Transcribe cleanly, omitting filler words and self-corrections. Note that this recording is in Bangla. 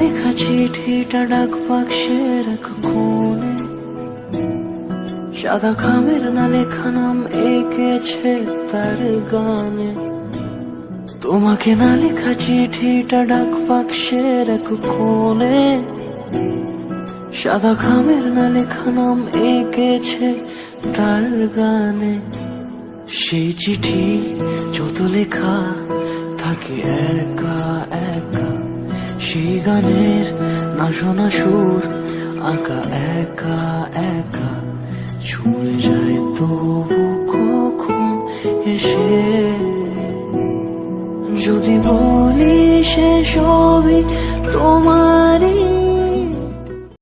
লেখা চিঠিটা ডাক বাক্সের এক কোণে, সাদা খামের না লেখা নাম এঁকেছে তার গানে। তোমাকে না লেখা চিঠিটা ডাক বাক্সের এক কোণে, সাদা খামের না লেখা নাম এঁকেছে তার গানে। সেই চিঠি যত লেখা থাকে একা একা, সেই গানের না শোনা সুর আঁকা একা একা, ছুঁয়ে যায় তবু কখন এসে। যদি বলি সে সবই তোমার